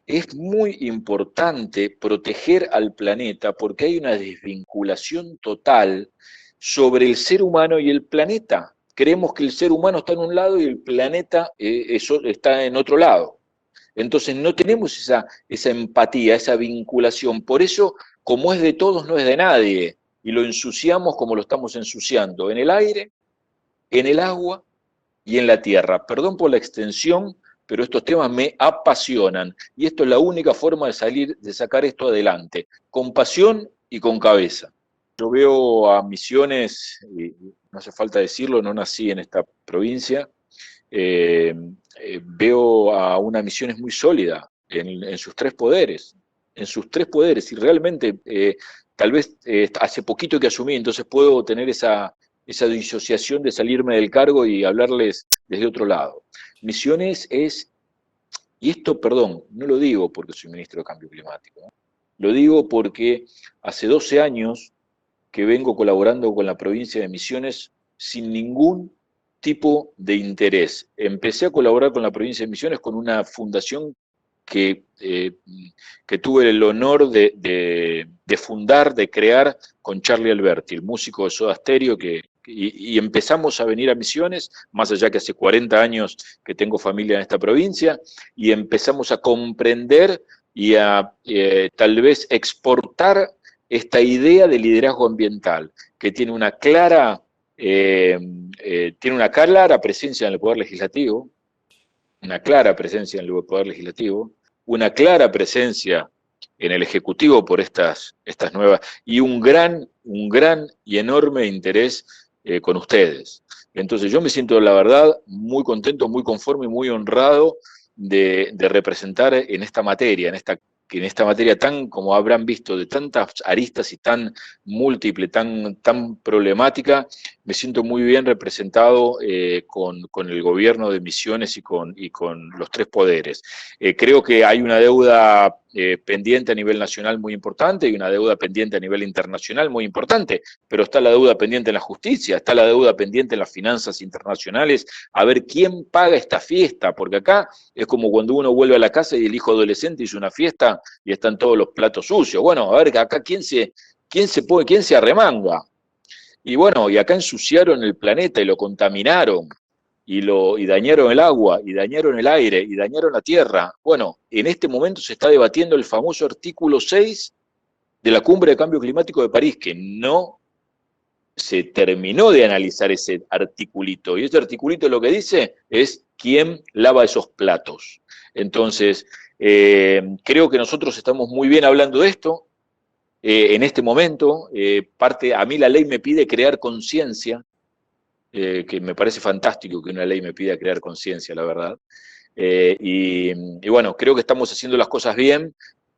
es muy importante proteger al planeta porque hay una desvinculación total sobre el ser humano y el planeta. Creemos que el ser humano está en un lado y el planeta está en otro lado. Entonces no tenemos esa empatía, esa vinculación. Por eso, como es de todos, no es de nadie. Y lo ensuciamos como lo estamos ensuciando, en el aire, en el agua y en la tierra. Perdón por la extensión, pero estos temas me apasionan y esto es la única forma de sacar esto adelante, con pasión y con cabeza. Yo veo a Misiones, y no hace falta decirlo, no nací en esta provincia, veo a una Misiones muy sólida en sus tres poderes, y realmente tal vez hace poquito que asumí, entonces puedo tener esa disociación de salirme del cargo y hablarles desde otro lado. Misiones es, y esto, perdón, no lo digo porque soy ministro de Cambio Climático, ¿no? Lo digo porque hace 12 años que vengo colaborando con la provincia de Misiones sin ningún tipo de interés. Empecé a colaborar con la provincia de Misiones con una fundación que tuve el honor de fundar, de crear con Charlie Alberti, el músico de Soda Stereo, y empezamos a venir a Misiones, más allá que hace 40 años que tengo familia en esta provincia, y empezamos a comprender y a tal vez exportar esta idea de liderazgo ambiental, que tiene una clara presencia en el Poder Legislativo, una clara presencia en el Poder Legislativo, una clara presencia en el Ejecutivo por estas nuevas, y un gran y enorme interés con ustedes. Entonces yo me siento, la verdad, muy contento, muy conforme y muy honrado de representar en esta materia, en esta materia tan, como habrán visto, de tantas aristas y tan múltiple, tan problemática, me siento muy bien representado con el gobierno de Misiones y con los tres poderes. Creo que hay una deuda pendiente a nivel nacional muy importante y una deuda pendiente a nivel internacional muy importante, pero está la deuda pendiente en la justicia, está la deuda pendiente en las finanzas internacionales, a ver quién paga esta fiesta, porque acá es como cuando uno vuelve a la casa y el hijo adolescente hizo una fiesta y están todos los platos sucios. Bueno, a ver, acá quién se arremanga. Y bueno, y acá ensuciaron el planeta y lo contaminaron, y dañaron el agua, y dañaron el aire, y dañaron la tierra. Bueno, en este momento se está debatiendo el famoso artículo 6 de la Cumbre de Cambio Climático de París, que no se terminó de analizar ese articulito. Y ese articulito lo que dice es quién lava esos platos. Entonces, creo que nosotros estamos muy bien hablando de esto. En este momento, a mí la ley me pide crear conciencia, que me parece fantástico que una ley me pida crear conciencia, la verdad. Y bueno, creo que estamos haciendo las cosas bien.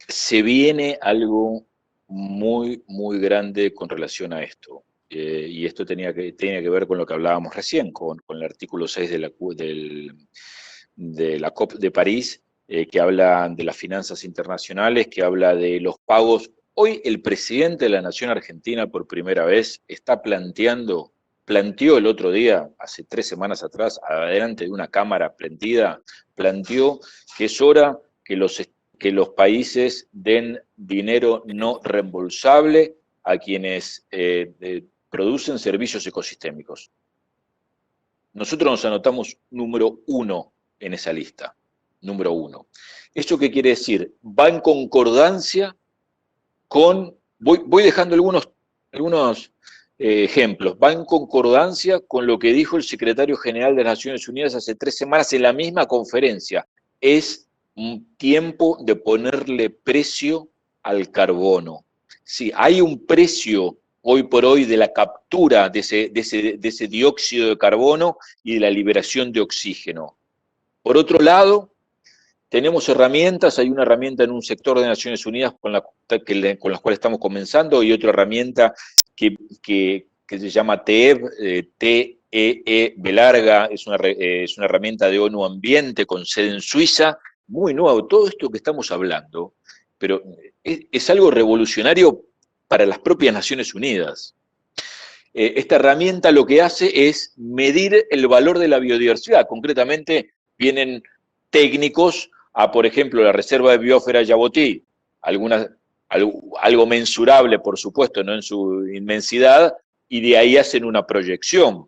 Se viene algo muy, muy grande con relación a esto. Y esto tenía que ver con lo que hablábamos recién, con el artículo 6 de la COP de París, que habla de las finanzas internacionales, que habla de los pagos. Hoy el presidente de la Nación Argentina por primera vez planteó el otro día, hace 3 semanas atrás, adelante de una cámara prendida, planteó que es hora que los países den dinero no reembolsable a quienes producen servicios ecosistémicos. Nosotros nos anotamos número 1 en esa lista, número 1. ¿Eso qué quiere decir? Va en concordancia con, voy dejando algunos ejemplos, va en concordancia con lo que dijo el secretario general de las Naciones Unidas hace 3 semanas en la misma conferencia. Es un tiempo de ponerle precio al carbono. Sí, hay un precio hoy por hoy de la captura de ese dióxido de carbono y de la liberación de oxígeno. Por otro lado, tenemos herramientas, hay una herramienta en un sector de Naciones Unidas con las cuales estamos comenzando, y otra herramienta que se llama TEEB, T-E-E-B larga, es una herramienta de ONU Ambiente con sede en Suiza, muy nuevo, todo esto que estamos hablando, pero es algo revolucionario para las propias Naciones Unidas. Esta herramienta lo que hace es medir el valor de la biodiversidad. Concretamente, vienen técnicos a, por ejemplo, la Reserva de Biosfera Yabotí, algo mensurable, por supuesto, no en su inmensidad, y de ahí hacen una proyección.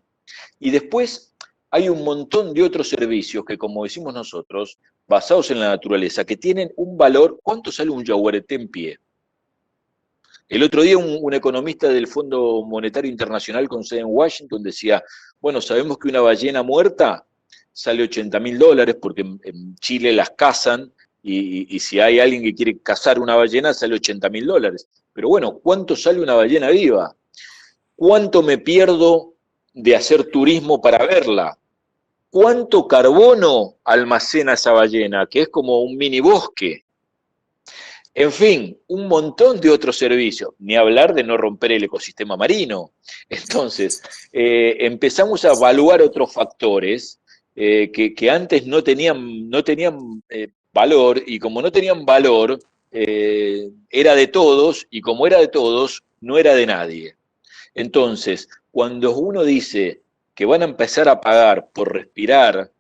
Y después hay un montón de otros servicios que, como decimos nosotros, basados en la naturaleza, que tienen un valor. ¿Cuánto sale un yaguareté en pie? El otro día un economista del Fondo Monetario Internacional con sede en Washington decía, bueno, sabemos que una ballena muerta sale $80.000, porque en Chile las cazan, y si hay alguien que quiere cazar una ballena, sale $80.000. Pero bueno, ¿cuánto sale una ballena viva? ¿Cuánto me pierdo de hacer turismo para verla? ¿Cuánto carbono almacena esa ballena, que es como un mini bosque? En fin, un montón de otros servicios, ni hablar de no romper el ecosistema marino. Entonces, empezamos a evaluar otros factores que antes no tenían valor, y como no tenían valor, era de todos, y como era de todos, no era de nadie. Entonces, cuando uno dice que van a empezar a pagar por respirar,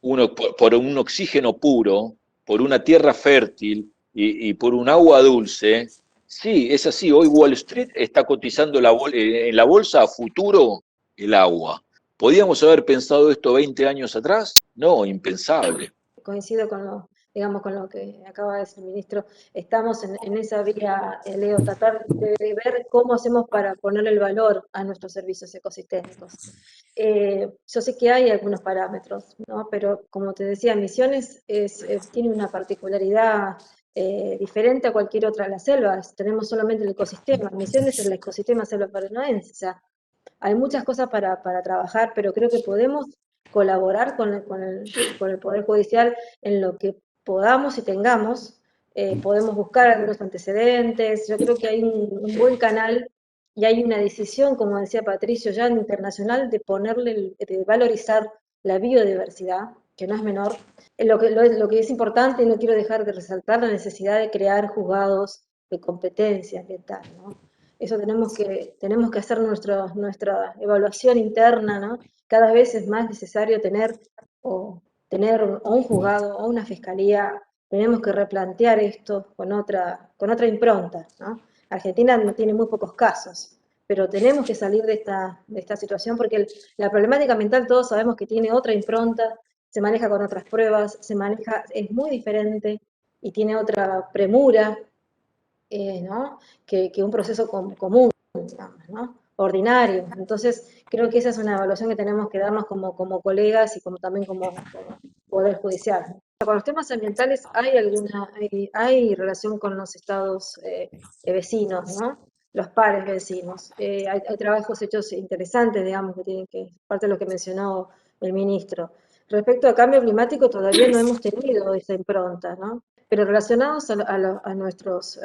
por un oxígeno puro, por una tierra fértil y por un agua dulce, sí, es así. Hoy Wall Street está cotizando en la bolsa a futuro el agua. ¿Podíamos haber pensado esto 20 años atrás? No, impensable. Coincido con lo, digamos, con lo que acaba de decir el ministro. Estamos en esa vía, Leo, tratar de ver cómo hacemos para ponerle el valor a nuestros servicios ecosistémicos. Yo sé que hay algunos parámetros, ¿no? Pero como te decía, Misiones tiene una particularidad diferente a cualquier otra de las selvas. Tenemos solamente el ecosistema. Misiones es el ecosistema selva paranaense. O sea, hay muchas cosas para trabajar, pero creo que podemos colaborar con el Poder Judicial en lo que podamos y tengamos. Podemos buscar algunos antecedentes. Yo creo que hay un buen canal y hay una decisión, como decía Patricio, ya internacional, de valorizar la biodiversidad, que no es menor. Lo que es importante, y no quiero dejar de resaltar, la necesidad de crear juzgados de competencia ambiental, ¿no? Eso tenemos que hacer nuestra evaluación interna, ¿no? Cada vez es más necesario tener un juzgado o una fiscalía. Tenemos que replantear esto con otra impronta, ¿no? Argentina no tiene muy pocos casos, pero tenemos que salir de esta situación, porque la problemática ambiental todos sabemos que tiene otra impronta, se maneja con otras pruebas, es muy diferente y tiene otra premura, ¿no? que un proceso común, digamos, ¿no? Ordinario. Entonces, creo que esa es una evaluación que tenemos que darnos como colegas y también como Poder Judicial. Con los temas ambientales hay relación con los estados vecinos, ¿no? Los pares vecinos. Hay trabajos hechos interesantes, digamos, parte de lo que mencionó el ministro. Respecto al cambio climático, todavía no hemos tenido esa impronta, ¿no? Pero relacionados a nuestros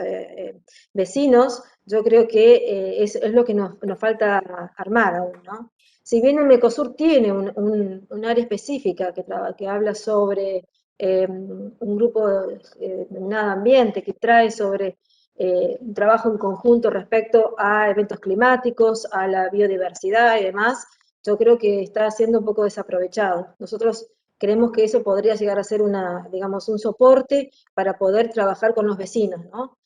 vecinos, yo creo que es lo que nos falta armar aún, ¿no? Si bien el Mercosur tiene un área específica que habla sobre un grupo denominado ambiente, que trae sobre un trabajo en conjunto respecto a eventos climáticos, a la biodiversidad y demás, yo creo que está siendo un poco desaprovechado. Nosotros creemos que eso podría llegar a ser digamos, un soporte para poder trabajar con los vecinos, ¿no?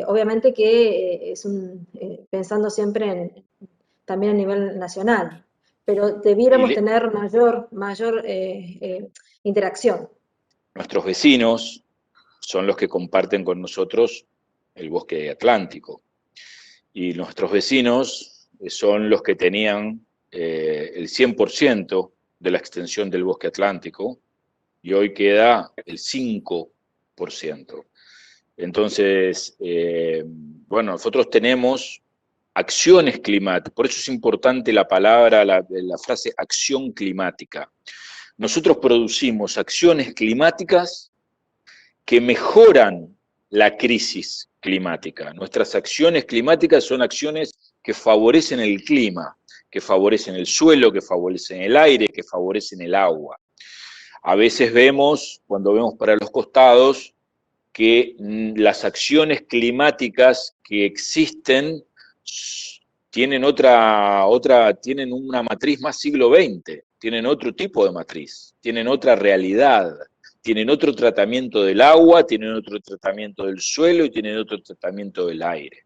Obviamente que pensando siempre también a nivel nacional, pero debiéramos tener mayor interacción. Nuestros vecinos son los que comparten con nosotros el bosque atlántico, y nuestros vecinos son los que tenían el 100% de la extensión del bosque atlántico, y hoy queda el 5%. Entonces, bueno, nosotros tenemos acciones climáticas, por eso es importante la frase acción climática. Nosotros producimos acciones climáticas que mejoran la crisis climática. Nuestras acciones climáticas son acciones que favorecen el clima, que favorecen el suelo, que favorecen el aire, que favorecen el agua. A veces cuando vemos para los costados, que las acciones climáticas que existen tienen tienen una matriz más siglo XX, tienen otro tipo de matriz, tienen otra realidad, tienen otro tratamiento del agua, tienen otro tratamiento del suelo y tienen otro tratamiento del aire.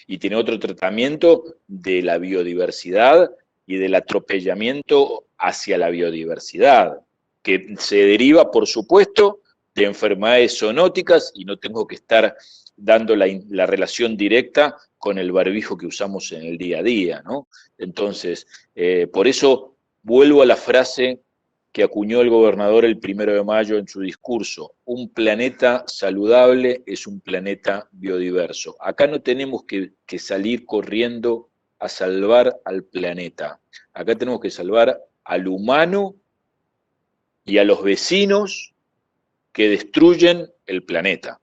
Y tienen otro tratamiento de la biodiversidad y del atropellamiento hacia la biodiversidad, que se deriva, por supuesto, de enfermedades zoonóticas, y no tengo que estar dando la relación directa con el barbijo que usamos en el día a día, ¿no? Entonces, por eso vuelvo a la frase que acuñó el gobernador el 1 de mayo en su discurso. Un planeta saludable es un planeta biodiverso. Acá no tenemos que salir corriendo a salvar al planeta. Acá tenemos que salvar al humano y a los vecinos que destruyen el planeta.